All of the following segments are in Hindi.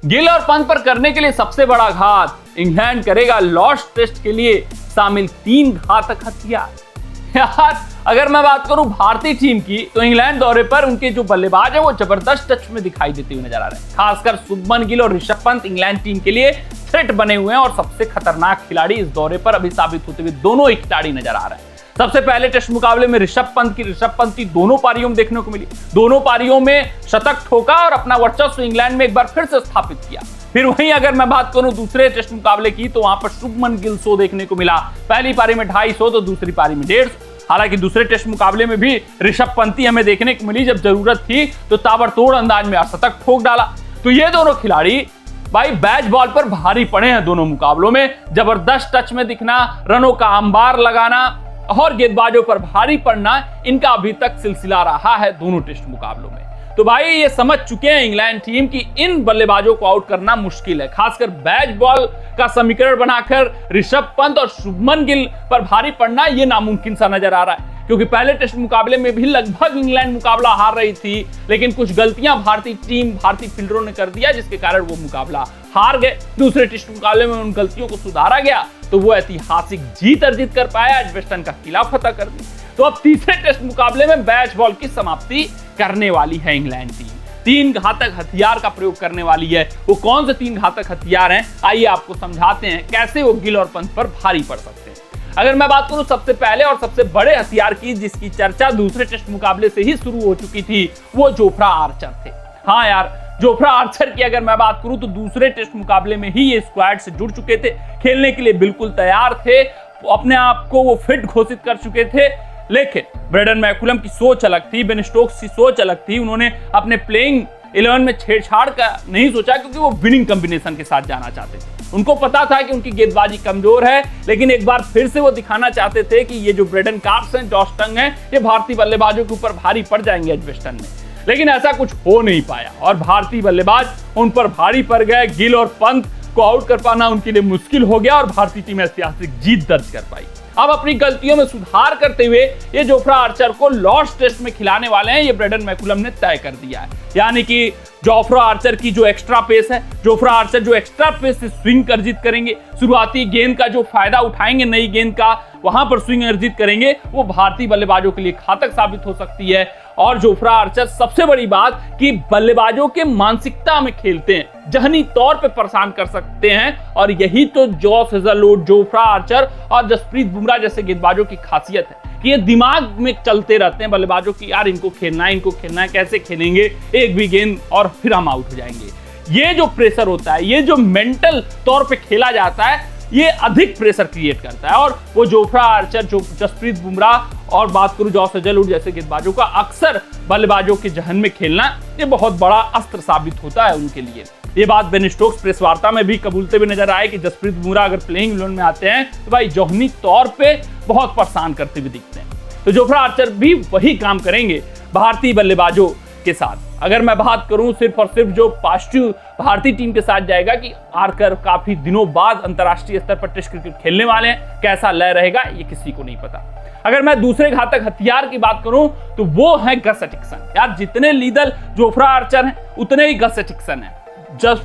गिल और पंत पर करने के लिए सबसे बड़ा घात, इंग्लैंड करेगा लॉस्ट टेस्ट के लिए शामिल 3 घातक हथियार। यार अगर मैं बात करूं भारतीय टीम की, तो इंग्लैंड दौरे पर उनके जो बल्लेबाज है वो जबरदस्त टच में दिखाई देते हुए नजर आ रहे हैं। खासकर शुभमन गिल और ऋषभ पंत इंग्लैंड टीम के लिए थ्रेट बने हुए हैं और सबसे खतरनाक खिलाड़ी इस दौरे पर अभी साबित होते हुए दोनों ही खिलाड़ी नजर आ रहे हैं। सबसे पहले टेस्ट मुकाबले में ऋषभ पंत की दोनों पारियों में देखने को मिली, दोनों पारियों में शतक ठोका और अपना वर्चस्व इंग्लैंड में एक बार फिर से स्थापित किया। फिर वहीं अगर मैं बात करूं दूसरे टेस्ट मुकाबले की, तो वहां पर शुभमन गिल 100 देखने को मिला। पहली पारी में 250 तो दूसरी पारी में 150। हालांकि दूसरे टेस्ट मुकाबले में भी ऋषभ पंत हमें देखने को मिली, जब जरूरत थी तो ताबड़तोड़ अंदाज में शतक ठोक डाला। तो ये दोनों खिलाड़ी भाई बैच बॉल पर भारी पड़े हैं। दोनों मुकाबलों में जबरदस्त टच में दिखना, रनों का अंबार लगाना और गेंदबाजों पर भारी पड़ना, इनका अभी तक सिलसिला रहा है दोनों टेस्ट मुकाबलों में। तो भाई ये समझ चुके हैं इंग्लैंड टीम की इन बल्लेबाजों को आउट करना मुश्किल है। खासकर बैच बॉल का समीकरण बनाकर ऋषभ पंत और शुभमन गिल पर भारी पड़ना ये नामुमकिन सा नजर आ रहा है, क्योंकि पहले टेस्ट मुकाबले में भी लगभग इंग्लैंड मुकाबला हार रही थी, लेकिन कुछ गलतियां भारतीय फील्डरों ने कर दिया, जिसके कारण वो मुकाबला हार गए। दूसरे टेस्ट मुकाबले में उन गलतियों को सुधारा गया तो वो ऐतिहासिक जीत अर्जित कर पाया, एजबेस्टन का किला फतह कर दिया। तो अब तीसरे टेस्ट मुकाबले में बैच बॉल की समाप्ति करने वाली है इंग्लैंड टीम। 3 घातक हथियार का प्रयोग करने वाली है। वो कौन से 3 घातक हथियार हैं, आइए आपको समझाते हैं कैसे वो गिल और पंत पर भारी पड़ सकते हैं। अगर मैं बात करूं सबसे पहले और सबसे बड़े हथियार की, जिसकी चर्चा दूसरे टेस्ट मुकाबले से ही शुरू हो चुकी थी, वो जोफ्रा आर्चर थे। हाँ यार, जोफ्रा आर्चर की अगर मैं बात करूं तो दूसरे टेस्ट मुकाबले में ही ये स्क्वाड से जुड़ चुके थे, खेलने के लिए बिल्कुल तैयार थे, अपने आप को वो फिट घोषित कर चुके थे। लेकिन ब्रेंडन मैकुलम की सोच अलग थी, बेन स्टोक्स की सोच अलग थी। उन्होंने अपने प्लेइंग 11 में छेड़छाड़ का नहीं सोचा, क्योंकि वो विनिंग कॉम्बिनेशन के साथ जाना चाहते थे। उनको पता था कि उनकी गेंदबाजी कमजोर है, लेकिन एक बार फिर से वो दिखाना चाहते थे कि ये जो ब्रेडन कार्प्स हैं, जॉश टंग हैं, ये भारतीय बल्लेबाजों के ऊपर भारी पड़ जाएंगे एजबेस्टन में। लेकिन ऐसा कुछ हो नहीं पाया और भारतीय बल्लेबाज उन पर भारी पड़ गए। गिल और पंत को आउट कर पाना उनके लिए मुश्किल हो गया और भारतीय टीम ऐतिहासिक जीत दर्ज कर पाई। अब अपनी गलतियों में सुधार करते हुए ये जोफ्रा आर्चर को लॉर्ड्स टेस्ट में खिलाने वाले हैं, ये ब्रेंडन मैकुलम ने तय कर दिया है। यानी कि जोफ्रा आर्चर की जो एक्स्ट्रा पेस है, जोफ्रा आर्चर जो एक्स्ट्रा पेस से स्विंग अर्जित करेंगे, शुरुआती गेंद का जो फायदा उठाएंगे, नई गेंद का वहां पर स्विंग अर्जित करेंगे, वो भारतीय बल्लेबाजों के लिए घातक साबित हो सकती है। और जोफ्रा आर्चर सबसे बड़ी बात कि बल्लेबाजों के मानसिकता में खेलते हैं, जहनी तौर पे परेशान कर सकते हैं, और यही तो जॉस हेजलवुड, जोफ्रा आर्चर और जसप्रीत बुमराह जैसे गेंदबाजों की खासियत है कि ये दिमाग में चलते रहते हैं बल्लेबाजों की, यार इनको खेलना है, कैसे खेलेंगे, एक भी गेंद और फिर हम आउट हो जाएंगे। ये जो प्रेशर होता है, ये जो मेंटल तौर पे खेला जाता है, ये अधिक प्रेशर क्रिएट करता है। और वो जोफ्रा आर्चर, जो जसप्रीत बुमराह और बात करूं जॉस हेजलवुड जैसे गेंदबाजों का, अक्सर बल्लेबाजों के जहन में खेलना ये बहुत बड़ा अस्त्र साबित होता है उनके लिए। ये बात बेन स्टोक्स प्रेस वार्ता में भी कबूलते हुए नजर आए कि जसप्रीत बुमराह अगर प्लेइंग 11 में आते हैं तो भाई जहनी तौर पे बहुत परेशान करते हुए दिखते हैं। तो जोफ्रा आर्चर भी वही काम करेंगे भारतीय बल्लेबाजों के साथ। अगर मैं बात करूं सिर्फ और सिर्फ जो पॉजिटिव भारतीय टीम के साथ जाएगा कि आर्चर काफी दिनों बाद अंतर्राष्ट्रीय स्तर पर टेस्ट क्रिकेट खेलने वाले हैं, कैसा लय रहेगा ये किसी को नहीं पता। अगर मैं दूसरे घातक हथियार की बात करूं तो वो है गस एटिक्सन। यार जितने लीडर जोफ्रा आर्चर हैं उतने ही गस एटिक्सन है।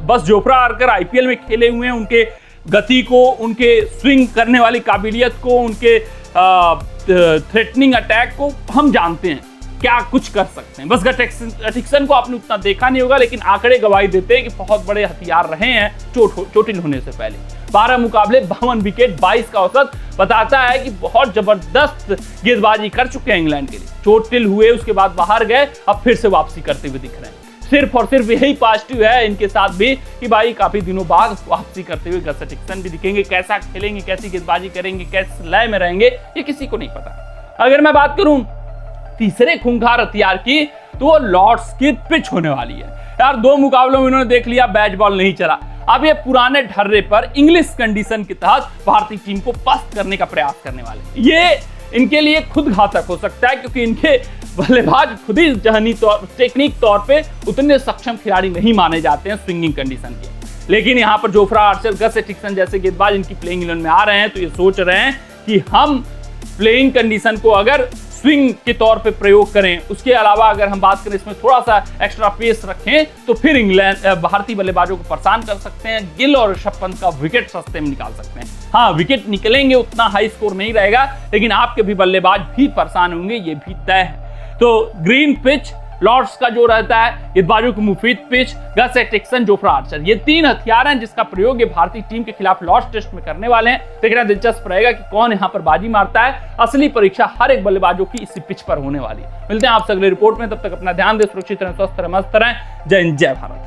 बस जोफ्रा आर्चर आईपीएल में खेले हुए हैं, उनके गति को, उनके स्विंग करने वाली काबिलियत को, उनके थ्रेटनिंग अटैक को हम जानते हैं, क्या कुछ कर सकते हैं। बस गस एटिक्सन को आपने उतना देखा नहीं होगा, लेकिन आंकड़े गवाही देते हैं कि बहुत बड़े हथियार रहे हैं चोटिल होने से पहले। 12 मुकाबले 52 विकेट 22 का औसत बताता है कि बहुत जबरदस्त गेंदबाजी कर चुके हैं इंग्लैंड के लिए। चोटिल हुए, उसके बाद बाहर गए, अब फिर से वापसी करते हुए दिख रहे हैं। सिर्फ और सिर्फ यही पॉजिटिव है इनके साथ भी कि भाई काफी दिनों बाद वापसी करते हुए गस एटिक्सन भी दिखेंगे। कैसा खेलेंगे, कैसी गेंदबाजी करेंगे, कैसे लय में रहेंगे, ये किसी को नहीं पता। अगर मैं बात करूं तीसरे खूंखार हथियार की, तो वो लॉर्ड्स की पिच होने वाली है। यार 2 मुकाबलों में उन्होंने देख लिया बैच बॉल नहीं चला, अब ये पुराने ढर्रे पर इंग्लिश कंडीशन के तहत भारतीय टीम को पस्त करने का प्रयास करने वाले। ये इनके लिए खुद घातक हो सकता है, क्योंकि इनके बल्लेबाज खुद ही जहनी तौर, टेक्निक तौर पे उतने सक्षम खिलाड़ी नहीं माने जाते हैं स्विंगिंग कंडीशन के। लेकिन यहाँ पर जोफ्रा आर्चर, गस एटिक्सन जैसे गेंदबाज इनकी प्लेइंग 11 में आ रहे हैं, तो ये सोच रहे हैं कि हम प्लेइंग कंडीशन को अगर स्विंग के तौर पे प्रयोग करें, उसके अलावा अगर हम बात करें इसमें थोड़ा सा एक्स्ट्रा पेस रखें तो फिर इंग्लैंड भारतीय बल्लेबाजों को परेशान कर सकते हैं। गिल और ऋषभ पंत का विकेट सस्ते में निकाल सकते हैं। हाँ, विकेट निकलेंगे, उतना हाई स्कोर नहीं रहेगा, लेकिन आपके भी बल्लेबाज भी परेशान होंगे, ये भी तय है। तो ग्रीन पिच, लॉर्ड्स का जो रहता है, गेंदबाजों की मुफीद पिच, गस एटिक्सन, जोफ्रा आर्चर, ये 3 हथियार हैं जिसका प्रयोग ये भारतीय टीम के खिलाफ लॉर्ड्स टेस्ट में करने वाले हैं। देखना दिलचस्प रहेगा कि कौन यहां पर बाजी मारता है। असली परीक्षा हर एक बल्लेबाजों की इसी पिच पर होने वाली है। मिलते हैं आपसे अगले रिपोर्ट में, तब तक अपना ध्यान दें, सुरक्षित रहें, स्वस्थ रहें, मस्त रहें। जय हिंद, जय भारत।